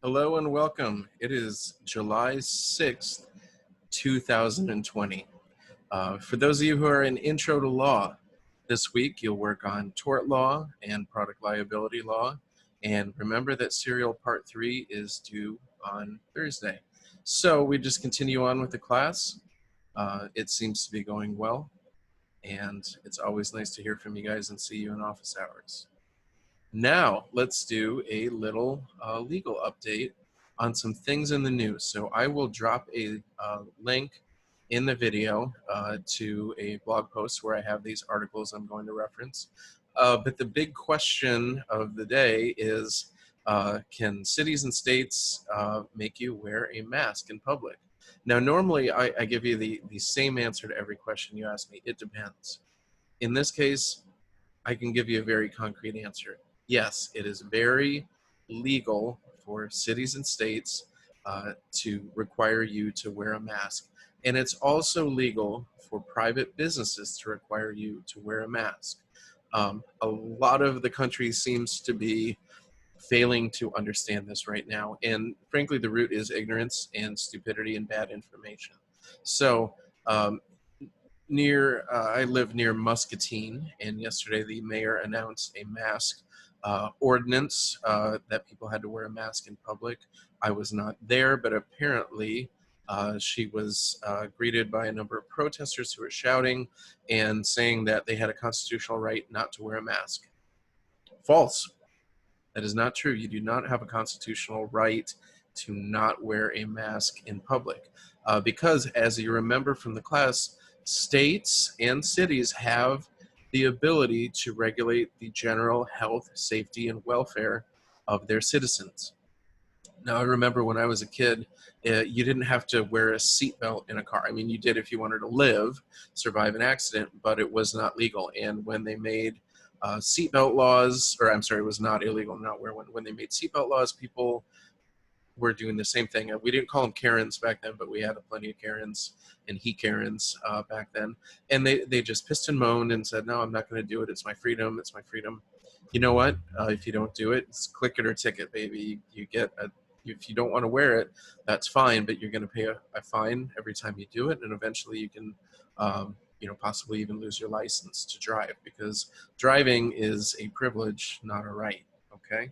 Hello and welcome. It is July 6th, 2020. For those of you who are in Intro to Law, this week you'll work on tort law and product liability law. And remember that Serial Part 3 is due on Thursday. So we just continue on with the class. It seems to be going well. And it's always nice to hear from you guys and see you in office hours. Now, let's do a little legal update on some things in the news. So I will drop a link in the video to a blog post where I have these articles I'm going to reference. But the big question of the day is, can cities and states make you wear a mask in public? Now, normally I give you the same answer to every question you ask me. It depends. In this case, I can give you a very concrete answer. Yes, it is very legal for cities and states to require you to wear a mask. And it's also legal for private businesses to require you to wear a mask. A lot of the country seems to be failing to understand this right now. And frankly, the root is ignorance and stupidity and bad information. So um, I live near Muscatine, and yesterday the mayor announced a mask ordinance that people had to wear a mask in public. I was not there, but apparently she was greeted by a number of protesters who were shouting and saying that they had a constitutional right not to wear a mask. False. That is not true. You do not have a constitutional right to not wear a mask in public. Because, as you remember from the class, states and cities have the ability to regulate the general health, safety, and welfare of their citizens. Now, I remember when I was a kid, you didn't have to wear a seatbelt in a car. I mean, you did if you wanted to live, survive an accident, but it was not legal. And when they made seatbelt laws, or I'm sorry, it was not illegal to not wear one. When they made seatbelt laws, people were doing the same thing. We didn't call them Karens back then, but we had plenty of Karens and he-Karens back then. And they just pissed and moaned and said, no, I'm not going to do it. It's my freedom. It's my freedom. You know what? If you don't do it, it's click it or ticket, baby. You get if you don't want to wear it, that's fine, but you're going to pay a fine every time you do it, and eventually you can, possibly even lose your license to drive, because driving is a privilege, not a right. Okay.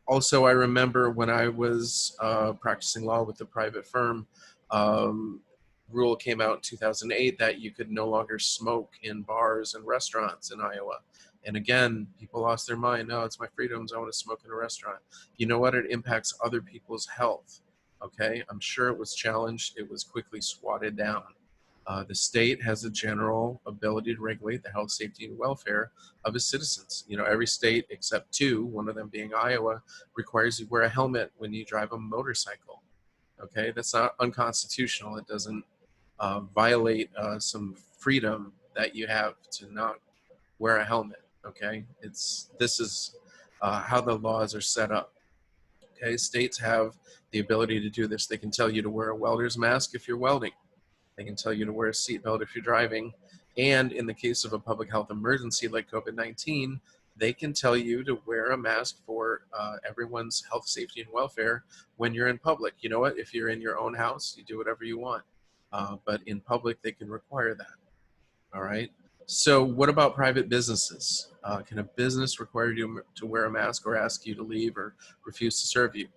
Also, I remember when I was practicing law with a private firm, rule came out in 2008 that you could no longer smoke in bars and restaurants in Iowa. And again, people lost their mind. No, it's my freedoms. I want to smoke in a restaurant. You know what? It impacts other people's health. Okay. I'm sure it was challenged. It was quickly swatted down. The state has a general ability to regulate the health, safety, and welfare of its citizens. You know, every state except two, one of them being Iowa, requires you wear a helmet when you drive a motorcycle. Okay. That's not unconstitutional. It doesn't violate some freedom that you have to not wear a helmet. Okay, this is how the laws are set up. Okay, states have the ability to do this. They can tell you to wear a welder's mask if you're welding. They can tell you to wear a seatbelt if you're driving. And in the case of a public health emergency like COVID-19, they can tell you to wear a mask for everyone's health, safety, and welfare when you're in public. You know what? If you're in your own house, you do whatever you want. But in public, they can require that. All right. So what about private businesses? Can a business require you to wear a mask or ask you to leave or refuse to serve you?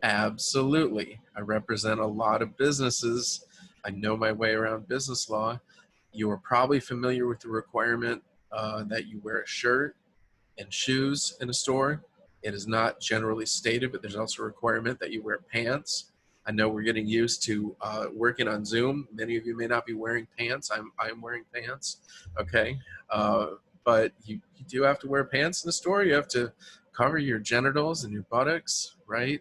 Absolutely. I represent a lot of businesses. I know my way around business law. You are probably familiar with the requirement that you wear a shirt and shoes in a store. It is not generally stated, but there's also a requirement that you wear pants. I know we're getting used to working on Zoom. Many of you may not be wearing pants. I'm wearing pants, okay? But you do have to wear pants in the store. You have to cover your genitals and your buttocks, right?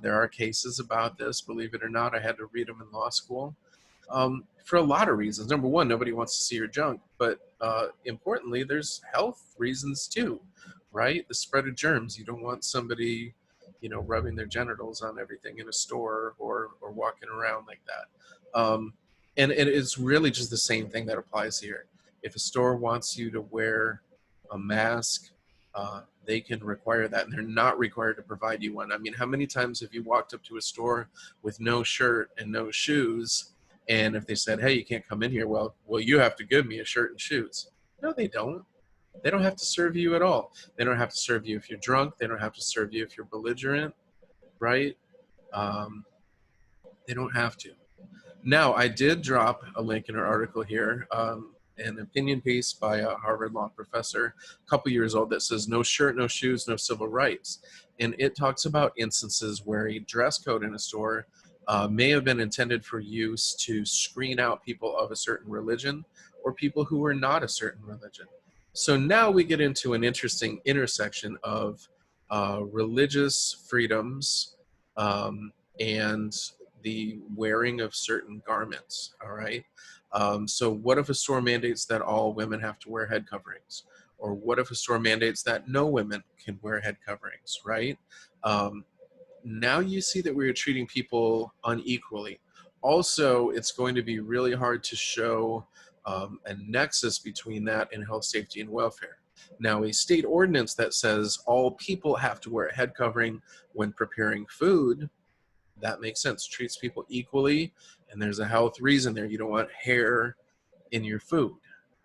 There are cases about this, believe it or not. I had to read them in law school. For a lot of reasons. Number one, nobody wants to see your junk, but importantly, there's health reasons too, right? The spread of germs. You don't want somebody, rubbing their genitals on everything in a store or walking around like that. And it's really just the same thing that applies here. If a store wants you to wear a mask, they can require that, and they're not required to provide you one. I mean, how many times have you walked up to a store with no shirt and no shoes, and if they said, hey, you can't come in here, well, you have to give me a shirt and shoes. No, they don't. They don't have to serve you at all. They don't have to serve you if you're drunk. They don't have to serve you if you're belligerent, right? They don't have to. Now, I did drop a link in an article here, an opinion piece by a Harvard law professor, a couple years old, that says no shirt, no shoes, no civil rights. And it talks about instances where a dress code in a store may have been intended for use to screen out people of a certain religion or people who were not a certain religion. So now we get into an interesting intersection of religious freedoms and the wearing of certain garments, all right? So what if a store mandates that all women have to wear head coverings? Or what if a store mandates that no women can wear head coverings, right? Now you see that we're treating people unequally. Also, it's going to be really hard to show a nexus between that and health, safety, and welfare. Now, a state ordinance that says all people have to wear a head covering when preparing food, that makes sense. Treats people equally, and there's a health reason there. You don't want hair in your food,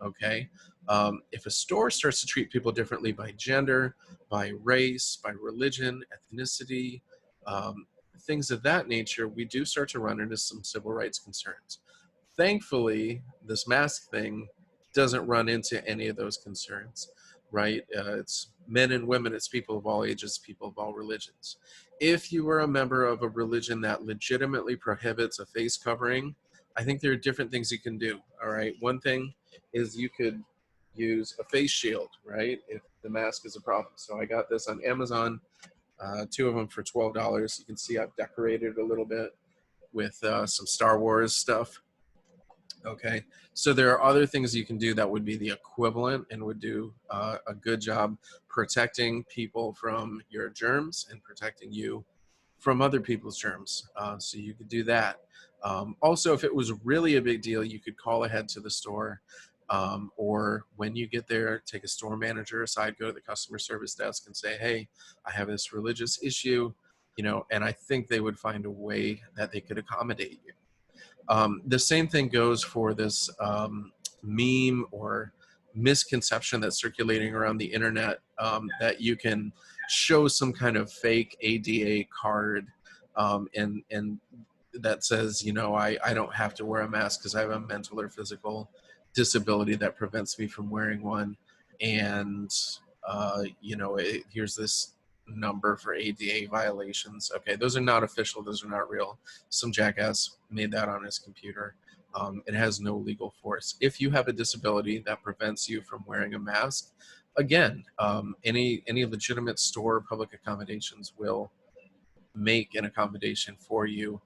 okay? If a store starts to treat people differently by gender, by race, by religion, ethnicity, things of that nature, we do start to run into some civil rights concerns. Thankfully, this mask thing doesn't run into any of those concerns, right? It's men and women, it's people of all ages, people of all religions. If you are a member of a religion that legitimately prohibits a face covering, I think there are different things you can do, all right? One thing is you could use a face shield, right? If the mask is a problem. So I got this on Amazon, 2 of them for $12. You can see I've decorated a little bit with some Star Wars stuff. Okay, so there are other things you can do that would be the equivalent and would do a good job protecting people from your germs and protecting you from other people's germs. So you could do that. Also, if it was really a big deal, you could call ahead to the store, or when you get there, take a store manager aside, go to the customer service desk and say, hey, I have this religious issue, you know, and I think they would find a way that they could accommodate you. The same thing goes for this meme or misconception that's circulating around the internet, that you can show some kind of fake ADA card and that says, you know, I don't have to wear a mask because I have a mental or physical disability that prevents me from wearing one. And, you know, here's this number for ADA violations. Okay, those are not official, those are not real. Some jackass made that on his computer. It has no legal force. If you have a disability that prevents you from wearing a mask, again, any legitimate store or public accommodations will make an accommodation for you.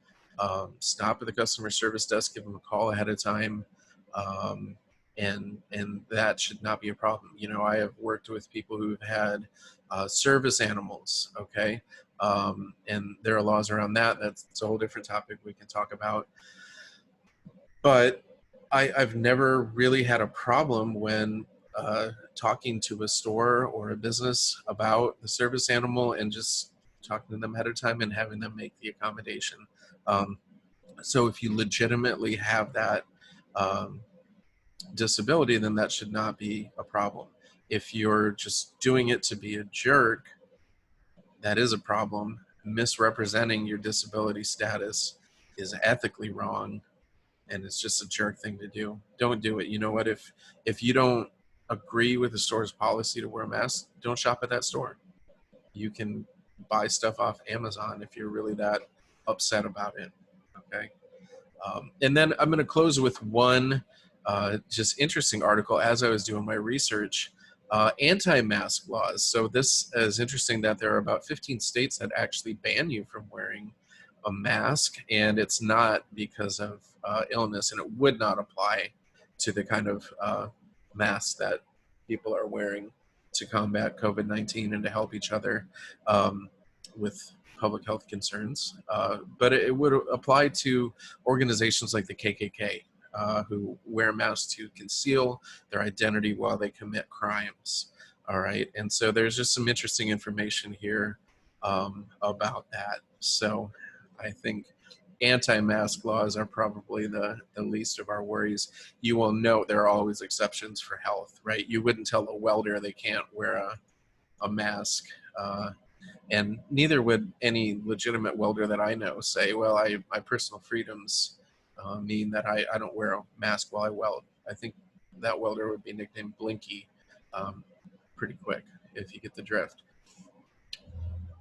Stop at the customer service desk, give them a call ahead of time, and that should not be a problem. You know, I have worked with people who've had service animals, okay, and there are laws around that. That's a whole different topic we can talk about. But I've never really had a problem when talking to a store or a business about the service animal and just talking to them ahead of time and having them make the accommodation. So if you legitimately have that disability, then that should not be a problem. If you're just doing it to be a jerk, that is a problem. Misrepresenting your disability status is ethically wrong, and it's just a jerk thing to do. Don't do it. You know what? If you don't agree with the store's policy to wear a mask, don't shop at that store. You can buy stuff off Amazon if you're really that upset about it. Okay. And then I'm going to close with one just interesting article as I was doing my research. Anti-mask laws. So this is interesting that there are about 15 states that actually ban you from wearing a mask, and it's not because of illness, and it would not apply to the kind of masks that people are wearing to combat COVID-19 and to help each other with public health concerns. But it would apply to organizations like the KKK, who wear masks to conceal their identity while they commit crimes. All right, and so there's just some interesting information here about that. So I think anti-mask laws are probably the least of our worries. You will note there are always exceptions for health, right? You wouldn't tell a welder they can't wear a mask, and neither would any legitimate welder that I know say, well, my personal freedoms mean that I don't wear a mask while I weld. I think that welder would be nicknamed Blinky um, pretty quick, if you get the drift.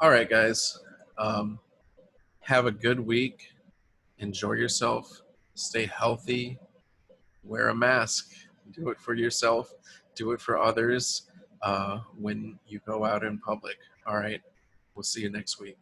All right, guys. Um, have a good week. Enjoy yourself. Stay healthy. Wear a mask. Do it for yourself. Do it for others when you go out in public. All right. We'll see you next week.